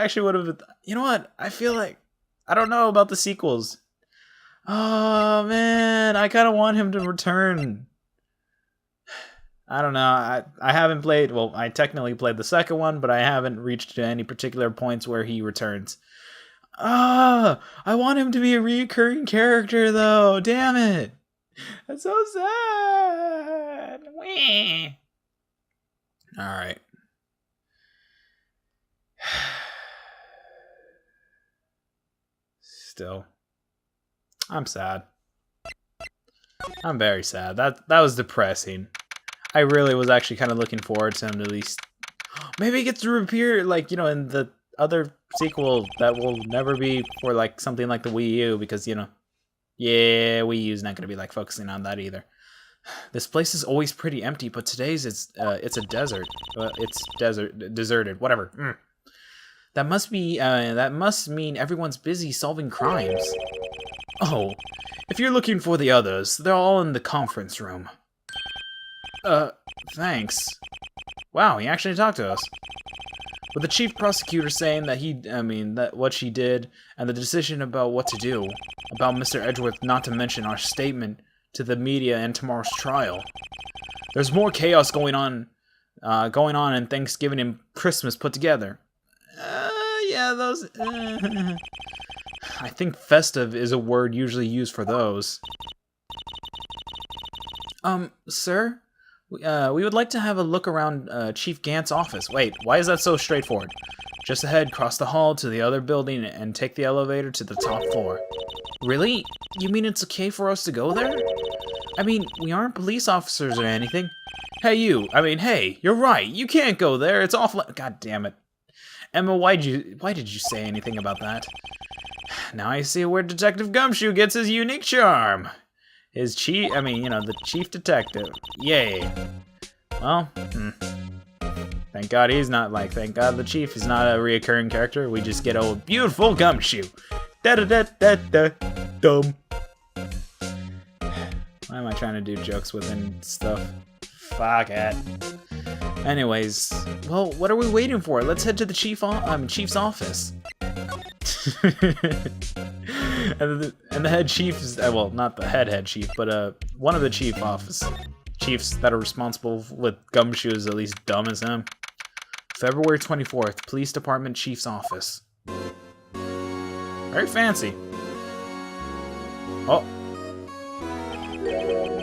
actually would have. You know what? I feel like I don't know about the sequels. Oh man, I kind of want him to return. I don't know. I haven't played. Well, I technically played the second one, but I haven't reached any particular points where he returns. I want him to be a recurring character, though. Damn it. That's so sad. Wah. All right. Still, I'm sad. I'm very sad. That was depressing. I really was actually kind of looking forward to him to at least maybe he gets to appear, like, you know, in the other sequel that will never be for like something like the Wii U, because, you know, yeah, Wii U's not gonna be like focusing on that either. This place is always pretty empty, but today's it's a desert. It's deserted, whatever. That must mean everyone's busy solving crimes. Oh, if you're looking for the others, they're all in the conference room. Thanks. Wow, he actually talked to us. With the chief prosecutor saying that that what she did, and the decision about what to do, about Mr. Edgeworth not to mention our statement to the media and tomorrow's trial. There's more chaos going on in Thanksgiving and Christmas put together. Yeah, those... I think festive is a word usually used for those. Sir? We would like to have a look around Chief Gant's office. Wait, why is that so straightforward? Just ahead, cross the hall to the other building and take the elevator to the top floor. Really? You mean it's okay for us to go there? I mean, we aren't police officers or anything. Hey, you. Hey, you're right. You can't go there. It's off. God damn it. Emma, why did you say anything about that? Now I see where Detective Gumshoe gets his unique charm. His chief, the chief detective. Yay. Well, thank God thank God the chief is not a reoccurring character. We just get old beautiful Gumshoe. Da-da-da-da-da. Dumb. Why am I trying to do jokes within stuff? Fuck it. Anyways, well, what are we waiting for? Let's head to the chief's office. and the head chief is, well, not the head chief, but one of the chiefs that are responsible with Gumshoe is at least dumb as him. February 24th, Police Department Chief's Office. Very fancy. Oh.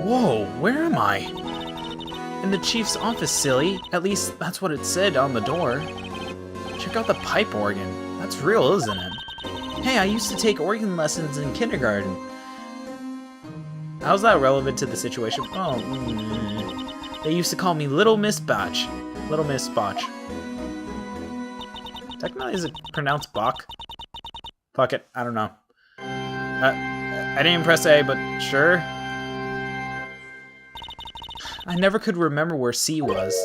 Whoa, where am I? In the chief's office, silly. At least that's what it said on the door. Check out the pipe organ. That's real, isn't it? Hey, I used to take organ lessons in kindergarten. How's that relevant to the situation? Oh, they used to call me Little Miss Botch. Little Miss Botch. Technically, is it pronounced Bach? Fuck it, I don't know. I didn't press A, but sure. I never could remember where C was.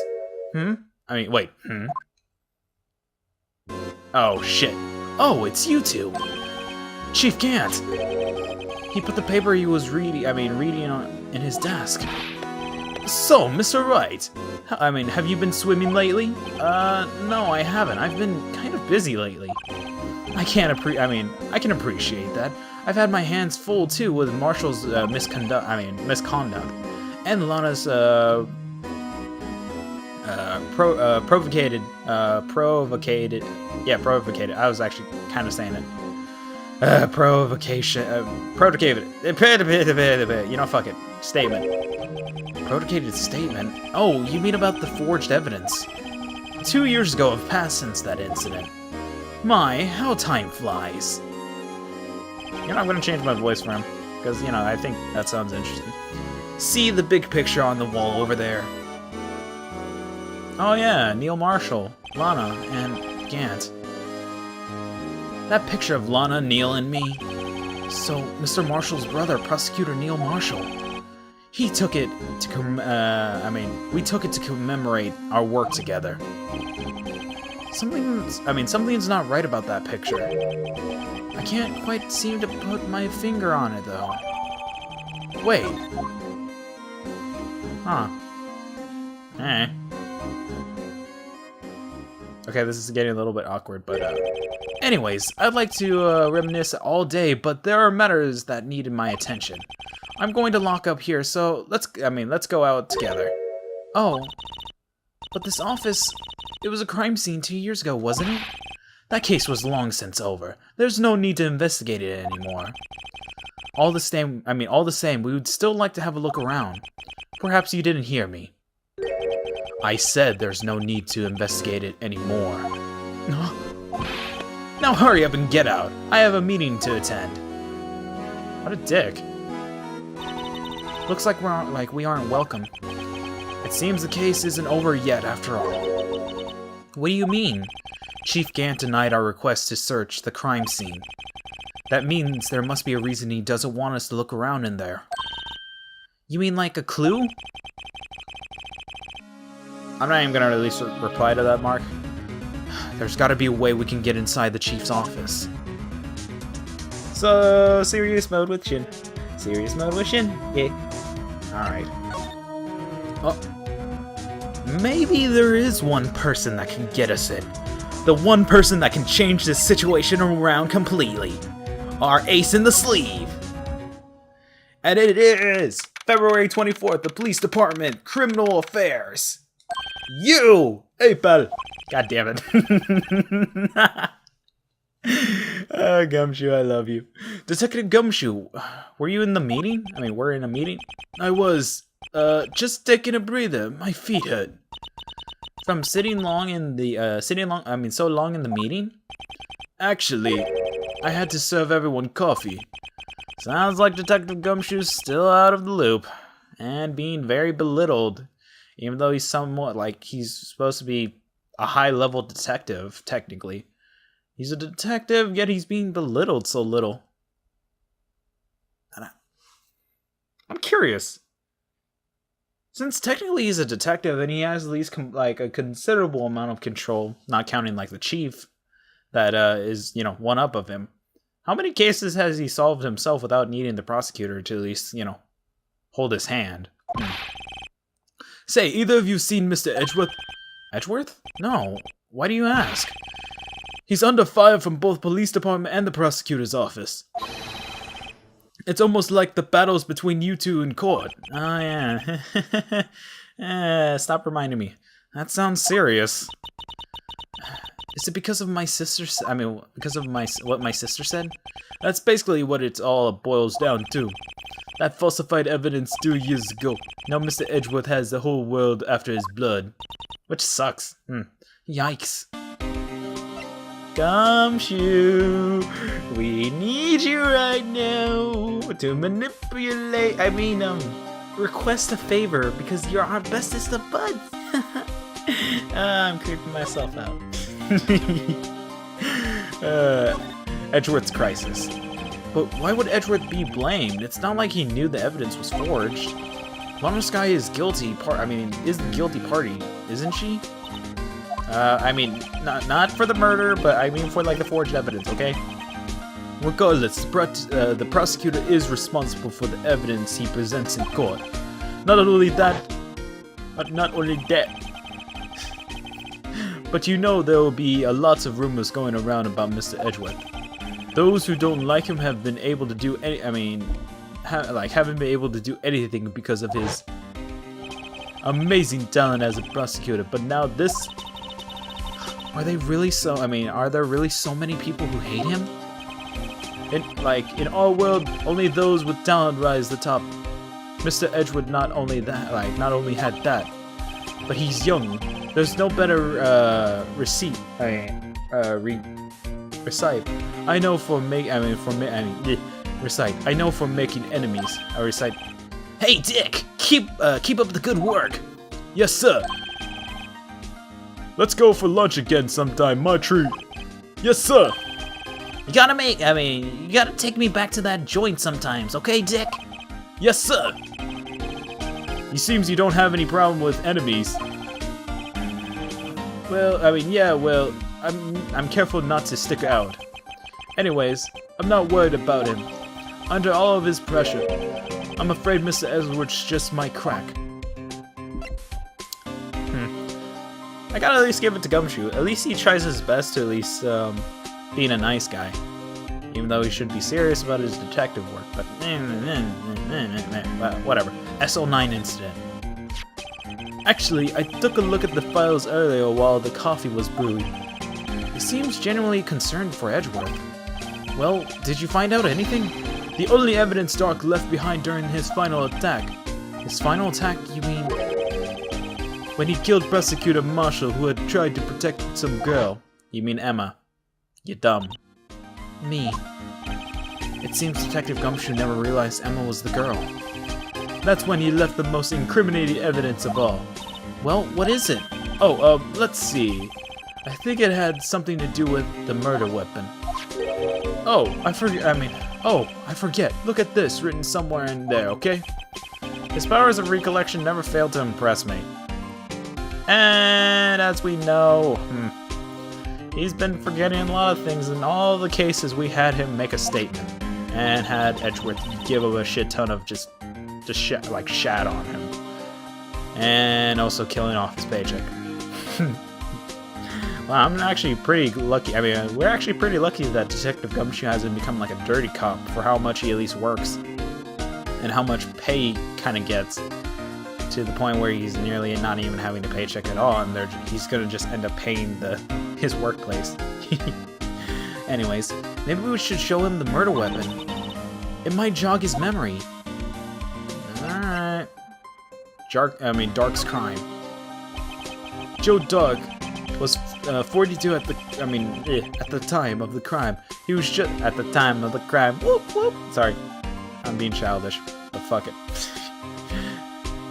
Wait, Oh, shit. Oh, it's you two. Chief Gant. He put the paper he was reading in his desk. So, Mr. Wright, have you been swimming lately? No, I haven't. I've been kind of busy lately. I can appreciate that. I've had my hands full too with Marshall's misconduct, and Lana's provocated. Yeah, provocated. I was actually kind of saying it. Provocation. Provocated. You know, fuck it. Statement. Provocated statement? Oh, you mean about the forged evidence? 2 years ago have passed since that incident. My, how time flies. You know, I'm gonna change my voice for him, because, you know, I think that sounds interesting. See the big picture on the wall over there. Oh yeah, Neil Marshall, Lana, and Gant. That picture of Lana, Neil, and me. So, Mr. Marshall's brother, Prosecutor Neil Marshall. He took it to we took it to commemorate our work together. Something's not right about that picture. I can't quite seem to put my finger on it, though. Wait. Huh. Eh. Okay, this is getting a little bit awkward, but anyways, I'd like to reminisce all day, but there are matters that needed my attention. I'm going to lock up here, so let's go out together. Oh, but this office, it was a crime scene 2 years ago, wasn't it? That case was long since over. There's no need to investigate it anymore. All the same, we would still like to have a look around. Perhaps you didn't hear me. I said there's no need to investigate it anymore. Now hurry up and get out. I have a meeting to attend. What a dick. Looks like we aren't welcome. It seems the case isn't over yet after all. What do you mean? Chief Gant denied our request to search the crime scene. That means there must be a reason he doesn't want us to look around in there. You mean like a clue? I'm not even gonna at least reply to that, Mark. There's gotta be a way we can get inside the chief's office. So, serious mode with Shin. Serious mode with Shin? Yeah. Alright. Oh. Maybe there is one person that can get us in. The one person that can change this situation around completely. Our ace in the sleeve. And it is February 24th, the Police Department, Criminal Affairs. You! Hey, pal. God damn it. Gumshoe, I love you. Detective Gumshoe, were you in the meeting? We're in a meeting? I was, just taking a breather. My feet hurt. From so long in the meeting? Actually, I had to serve everyone coffee. Sounds like Detective Gumshoe's still out of the loop. And being very belittled. Even though he's he's supposed to be a high-level detective, technically. He's a detective, yet he's being belittled so little. And I'm curious. Since technically he's a detective and he has at least a considerable amount of control, not counting the chief that is, one up of him. How many cases has he solved himself without needing the prosecutor to at least, hold his hand? Say, either of you seen Mr. Edgeworth? Edgeworth? No. Why do you ask? He's under fire from both police department and the prosecutor's office. It's almost like the battles between you two in court. Oh, yeah. Stop reminding me. That sounds serious. Is it because of my sister? Because of what my sister said? That's basically what it all boils down to. That falsified evidence 2 years ago. Now Mr. Edgeworth has the whole world after his blood. Which sucks. Yikes. Gumshoe, we need you right now to manipulate. Request a favor because you're our bestest of buds. I'm creeping myself out. Edgeworth's crisis. But why would Edgeworth be blamed? It's not like he knew the evidence was forged. Lana Sky is guilty is the guilty party, isn't she? Not for the murder, but for the forged evidence, okay? Regardless, the prosecutor is responsible for the evidence he presents in court. Not only that, but there will be lots of rumors going around about Mr. Edgeworth. Those who don't like him have been able to do haven't been able to do anything because of his amazing talent as a prosecutor. But now this, are there really so many people who hate him? In our world, only those with talent rise to the top. Mr. Edgeworth not only had that, but he's young. There's no better recite. I know for making enemies. I recite. Hey, Dick! Keep up the good work. Yes, sir. Let's go for lunch again sometime. My treat. Yes, sir. You gotta take me back to that joint sometimes, okay, Dick? Yes, sir. It seems you don't have any problem with enemies. Well, I'm careful not to stick out. Anyways, I'm not worried about him. Under all of his pressure, I'm afraid Mr. Edgeworth just might crack. I gotta at least give it to Gumshoe. At least he tries his best to at least being a nice guy. Even though he should be serious about his detective work, but whatever. SO9 incident. Actually, I took a look at the files earlier while the coffee was brewing. He seems genuinely concerned for Edgeworth. Well, did you find out anything? The only evidence Dark left behind during his final attack. His final attack, you mean? When he killed Prosecutor Marshall, who had tried to protect some girl. You mean Emma. You dumb. Me. It seems Detective Gumshoe never realized Emma was the girl. That's when he left the most incriminating evidence of all. Well, what is it? Oh, let's see. I think it had something to do with the murder weapon. Oh, I forget. Look at this, written somewhere in there, okay? His powers of recollection never failed to impress me. And as we know, he's been forgetting a lot of things. In all the cases, we had him make a statement. And had Edgeworth give him a shit ton of just shat on him. And also killing off his paycheck. Well, I'm actually pretty lucky. I mean, we're actually pretty lucky that Detective Gumshoe hasn't become like a dirty cop for how much he at least works. And how much pay he kind of gets. To the point where he's nearly not even having a paycheck at all. And he's going to just end up paying his workplace. Anyways, maybe we should show him the murder weapon. It might jog his memory. Alright. Dark's crime. Joe Dark was 42 at the time of the crime. He was just at the time of the crime. Whoop whoop. Sorry, I'm being childish, but fuck it.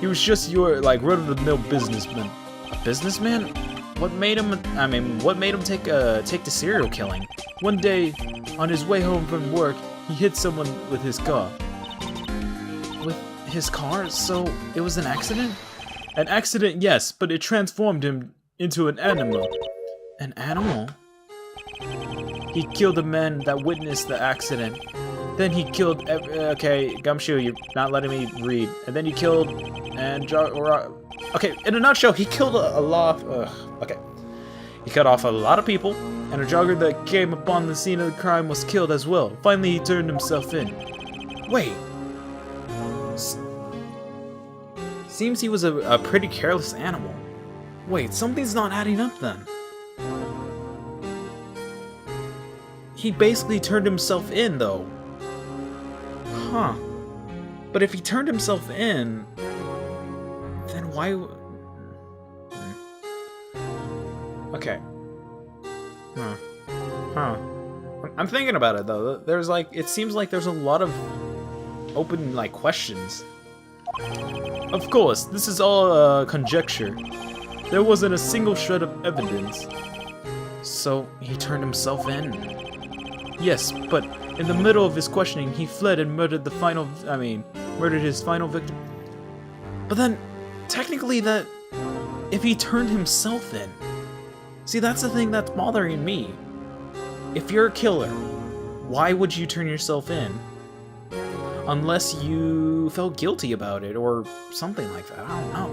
He was just your run-of-the-mill businessman. A businessman? What made him take to serial killing? One day, on his way home from work, he hit someone with his car. With his car? So it was an accident? An accident, yes, but it transformed him into an animal. An animal? He killed the man that witnessed the accident. Then he killed. Okay, Gumshoe, you're not letting me read. And then he killed. Okay, in a nutshell, he killed a lot. Okay. He cut off a lot of people, and a jogger that came upon the scene of the crime was killed as well. Finally, he turned himself in. Wait. Seems he was a pretty careless animal. Wait, something's not adding up then. He basically turned himself in, though. Huh. But if he turned himself in, then why... Okay. Huh. I'm thinking about it, though. There's it seems like there's a lot of open, questions. Of course, this is all conjecture. There wasn't a single shred of evidence. So, he turned himself in. Yes, but in the middle of his questioning, he fled and murdered his final victim. But then, technically if he turned himself in, see, that's the thing that's bothering me. If you're a killer, why would you turn yourself in? Unless you felt guilty about it, or something like that, I don't know.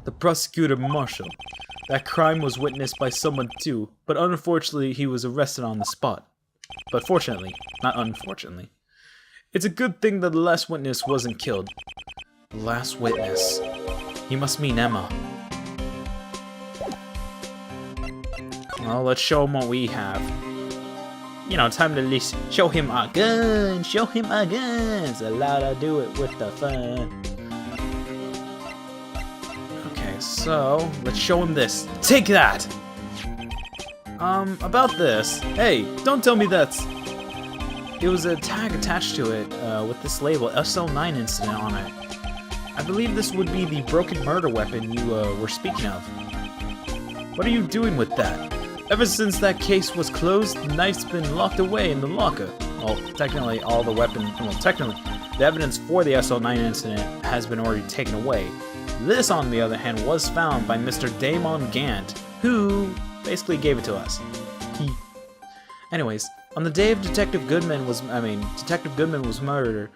The prosecutor Marshall. That crime was witnessed by someone too, but unfortunately he was arrested on the spot. But fortunately, not unfortunately. It's a good thing that the last witness wasn't killed. The last witness. He must mean Emma. Well, let's show him what we have. You know, time to at least show him our guns. Show him our guns. Allowed to do it with the fun. Okay, so let's show him this. Take that. About this. Hey, don't tell me it was a tag attached to it with this label, SO9 incident on it. I believe this would be the broken murder weapon you were speaking of. What are you doing with that? Ever since that case was closed, the knife's been locked away in the locker. Well, technically, the evidence for the SO9 incident has been already taken away. This, on the other hand, was found by Mr. Damon Gant, who basically gave it to us. Anyways, on the day of Detective Goodman was murdered,